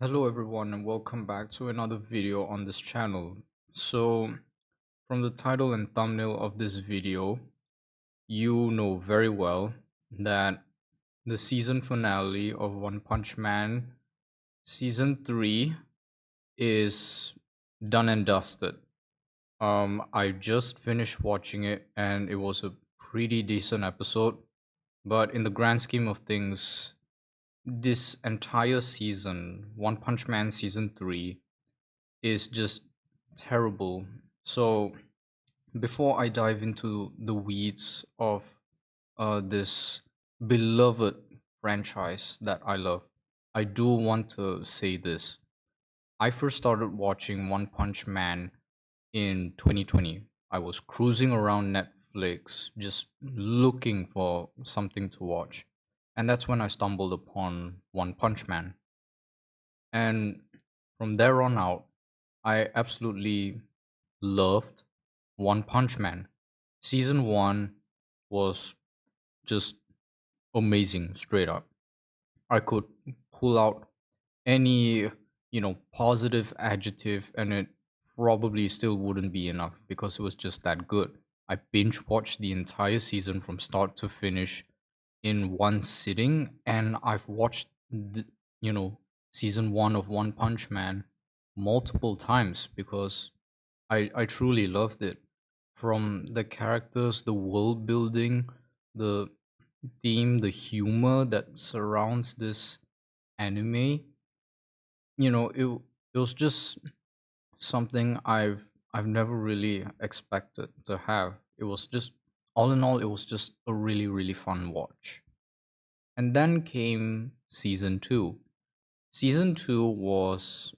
Hello everyone and welcome back to another video on this channel. So from the title and thumbnail of this video, you know very well that the season finale of One Punch Man season 3 is done and dusted. I just finished watching it and it was a pretty decent episode, but in the grand scheme of things, this entire season, One Punch Man season 3 is just terrible. So, before I dive into the weeds of this beloved franchise that I love, I do want to say this. I first started watching One Punch Man in 2020. I was cruising around Netflix just looking for something to watch. And that's when I stumbled upon One Punch Man. And from there on out, I absolutely loved One Punch Man. Season 1 was just amazing, straight up. I could pull out any, positive adjective and it probably still wouldn't be enough because it was just that good. I binge watched the entire season from start to finish in one sitting, and I've watched you know season 1 of One Punch Man multiple times because I truly loved it. From the characters, the world building, the theme, the humor that surrounds this anime, it was just something I've never really expected to have. It was just, all in all, it was just a really really fun watch. And then came season 2. Season 2 was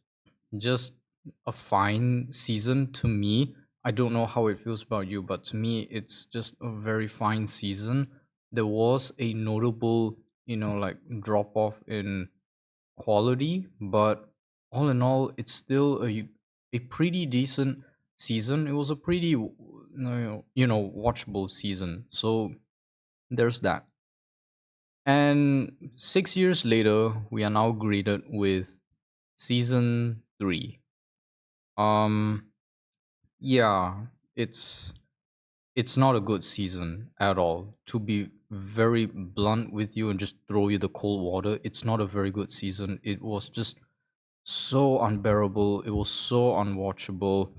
just a fine season to me. I don't know how it feels about you, but to me, it's just a very fine season. There was a notable, like drop off in quality, but all in all, it's still a pretty decent season. It was a pretty, watchable season. So there's that. And 6 years later, we are now greeted with season 3. Um, yeah, it's not a good season at all. To be very blunt with you and just throw you the cold water, it's not a very good season. It was just so unbearable. It was so unwatchable.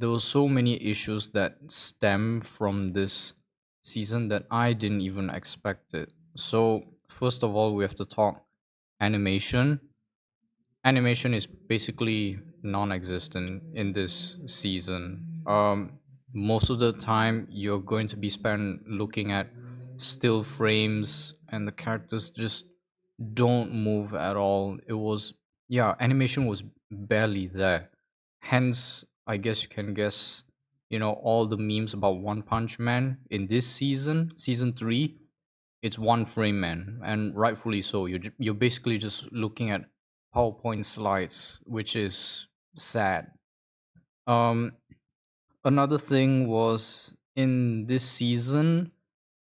There were so many issues that stem from this season that I didn't even expect it. So, first of all, we have to talk animation. Animation is basically non-existent in this season. Most of the time you're going to be spent looking at still frames and the characters just don't move at all. It was, yeah, animation was barely there. Hence, I guess you can guess, all the memes about One Punch Man in this season, season 3, it's one frame man, and rightfully so. You're basically just looking at PowerPoint slides, which is sad. Um, Another thing was in this season,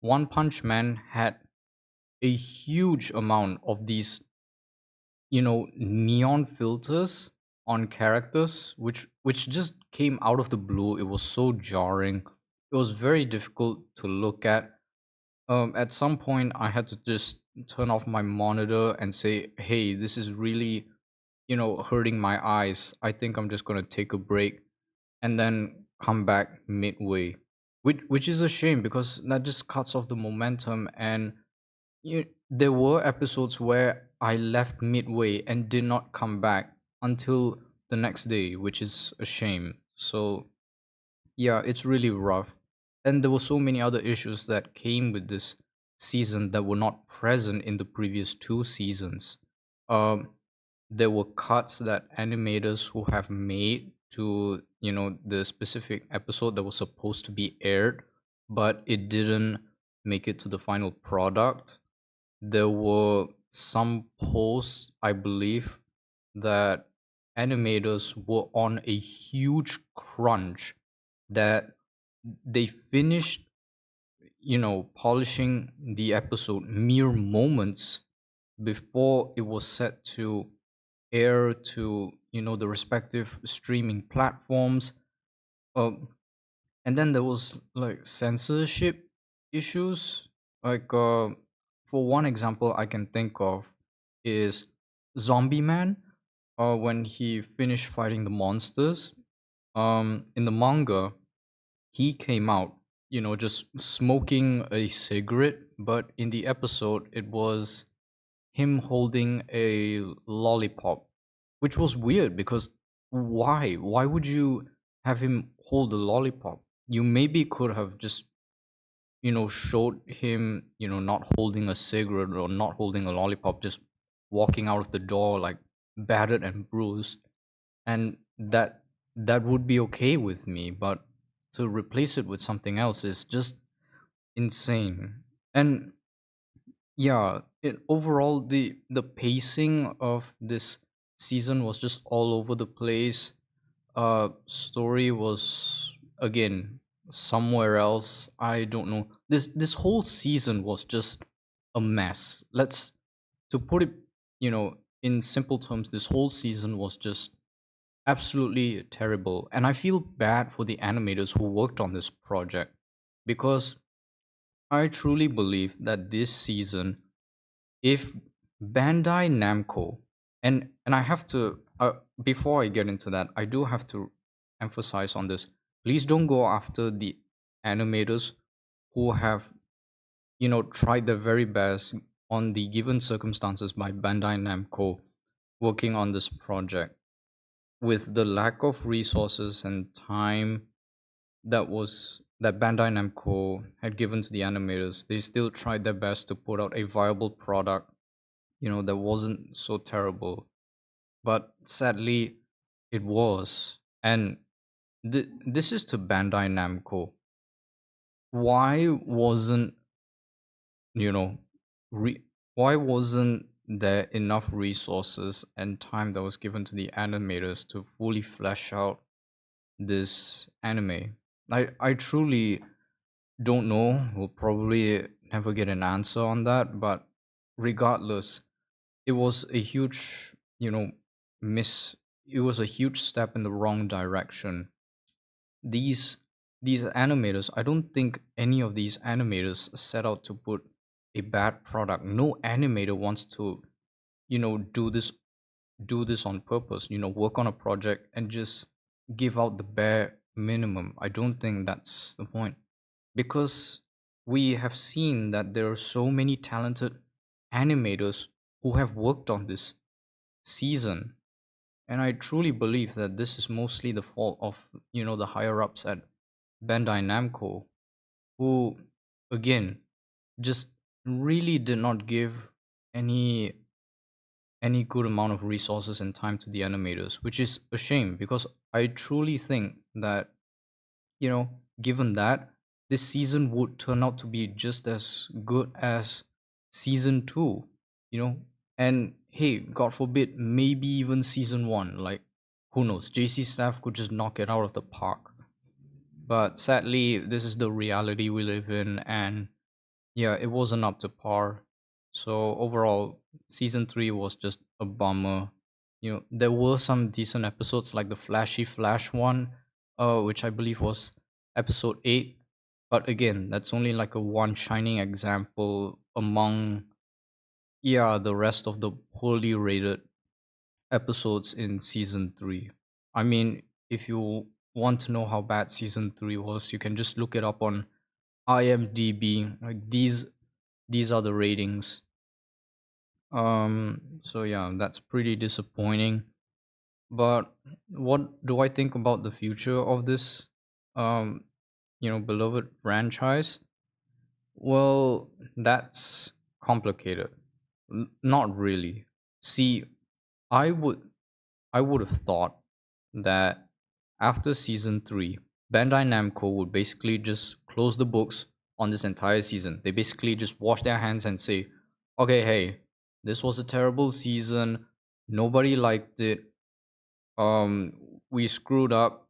One Punch Man had a huge amount of these, neon filters on characters, which just came out of the blue. It was so jarring. It was very difficult to look at some point I had to just turn off my monitor and say, hey, this is really, hurting my eyes. I think I'm just going to take a break and then come back midway, which is a shame because that just cuts off the momentum. And there were episodes where I left midway and did not come back until the next day, which is a shame. So yeah, it's really rough. And there were so many other issues that came with this season that were not present in the previous two seasons. Um, there were cuts that animators who have made to, the specific episode that was supposed to be aired, but it didn't make it to the final product. There were some posts, I believe, that animators were on a huge crunch, that they finished, polishing the episode mere moments before it was set to air to the respective streaming platforms. uh, and then there was like censorship issues. Like for one example I can think of is Zombie Man. When he finished fighting the monsters, in the manga he came out, just smoking a cigarette, but in the episode it was him holding a lollipop, which was weird because why would you have him hold a lollipop? You maybe could have just showed him not holding a cigarette or not holding a lollipop, just walking out of the door like battered and bruised, and that would be okay with me. But to replace it with something else is just insane. And yeah, overall the pacing of this season was just all over the place. Story was again somewhere else. I don't know. This whole season was just a mess. Let's to put it, in simple terms, this whole season was just absolutely terrible. And I feel bad for the animators who worked on this project, because I truly believe that this season, if Bandai Namco, and I have to before I get into that, I do have to emphasize on this. Please don't go after the animators who have tried their very best on the given circumstances by Bandai Namco working on this project. With the lack of resources and time that Bandai Namco had given to the animators, they still tried their best to put out a viable product, that wasn't so terrible. But sadly, it was. And this is to Bandai Namco. Why wasn't, you know, re- why wasn't there enough resources and time that was given to the animators to fully flesh out this anime? I truly don't know. We'll probably never get an answer on that, but regardless, it was a huge, miss. It was a huge step in the wrong direction. These these animators, I don't think any of these animators set out to put a bad product. No animator wants to do this on purpose, work on a project and just give out the bare minimum. I don't think that's the point, because we have seen that there are so many talented animators who have worked on this season. And I truly believe that this is mostly the fault of the higher ups at Bandai Namco, who again just really did not give any any good amount of resources and time to the animators, which is a shame, because I truly think that, you know, given that, this season would turn out to be just as good as season 2, you know, and hey, God forbid, maybe even season 1. Like, who knows? JC staff could just knock it out of the park. But sadly, this is the reality we live in, and yeah, it wasn't up to par. So overall, season 3 was just a bummer. There were some decent episodes like the Flashy Flash one, which I believe was episode 8. But again, that's only like a one shining example among, yeah, the rest of the poorly rated episodes in season 3. I mean, if you want to know how bad season 3 was, you can just look it up on IMDb. Like, these are the ratings. So yeah, that's pretty disappointing. But what do I think about the future of this um beloved franchise? Well, that's complicated. Not really. See, I would I would have thought that after season 3, Bandai Namco would basically just close the books on this entire season. They basically just wash their hands and say, okay, hey, this was a terrible season. Nobody liked it. We screwed up.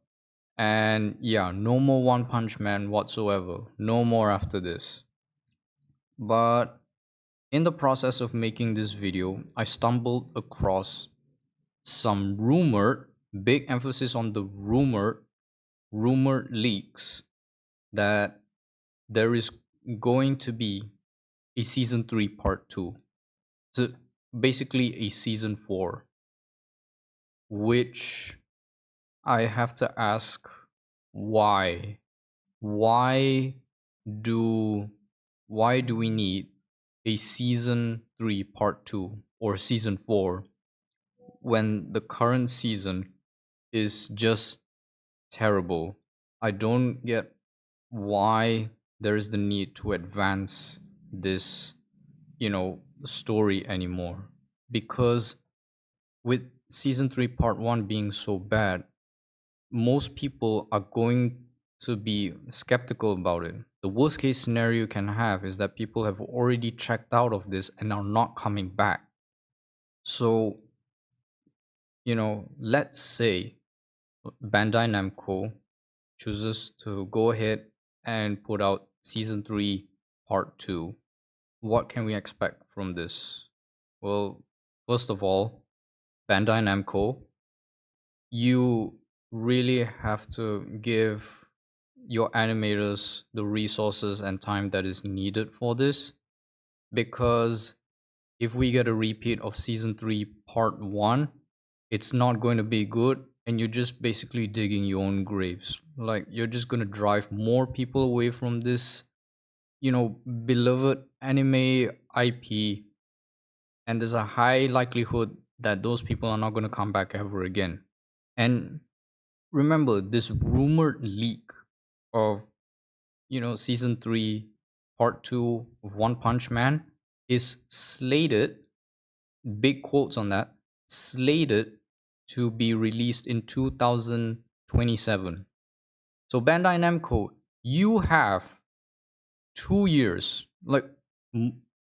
And yeah, no more One Punch Man whatsoever. No more after this. But in the process of making this video, I stumbled across some rumored, big emphasis on the rumor leaks, that there is going to be a season 3 part 2. So basically a season 4, which I have to ask, why? Why do why do we need a season 3 part 2 or season 4 when the current season is just terrible? I don't get why there is the need to advance this, story anymore. Because with season 3 part 1 being so bad, most people are going to be skeptical about it. The worst case scenario you can have is that people have already checked out of this and are not coming back. So, let's say Bandai Namco chooses to go ahead and put out season 3 part 2. What can we expect from this? Well, first of all, Bandai Namco, you really have to give your animators the resources and time that is needed for this, because if we get a repeat of season 3 part 1, it's not going to be good, and you're just basically digging your own graves. Like, you're just going to drive more people away from this, beloved anime IP, and there's a high likelihood that those people are not going to come back ever again. And remember, this rumored leak of, season 3 part 2 of One Punch Man is slated, big quotes on that, slated to be released in 2027. So Bandai Namco, you have 2 years, like,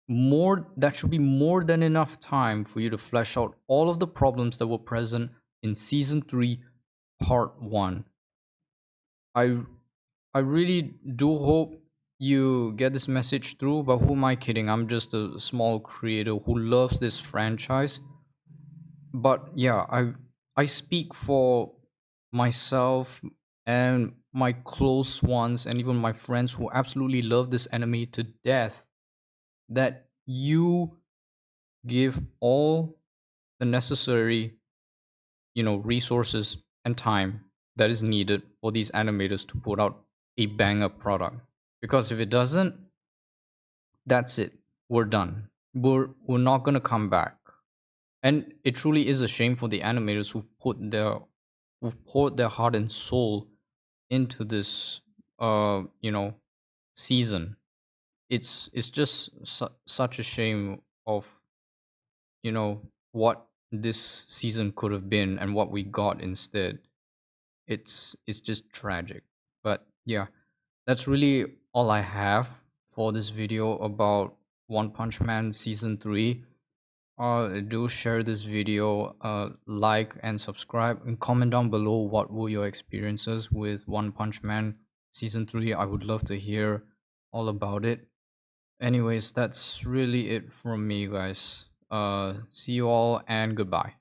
more, that should be more than enough time for you to flesh out all of the problems that were present in season 3 part 1. I i really do hope you get this message through, but who am I kidding? I'm just a small creator who loves this franchise. But yeah, I speak for myself and my close ones and even my friends who absolutely love this anime to death, that you give all the necessary, resources and time that is needed for these animators to put out a banger product. Because if it doesn't, that's it. We're done. We're not gonna come back. And it truly is a shame for the animators who've poured their heart and soul into this season. It's just such a shame of, what this season could have been and what we got instead. It's just tragic. But yeah, that's really all I have for this video about One Punch Man season 3. Do share this video, like and subscribe, and comment down below what were your experiences with One Punch Man season 3. I would love to hear all about it. Anyways, that's really it from me, guys. See you all, and goodbye.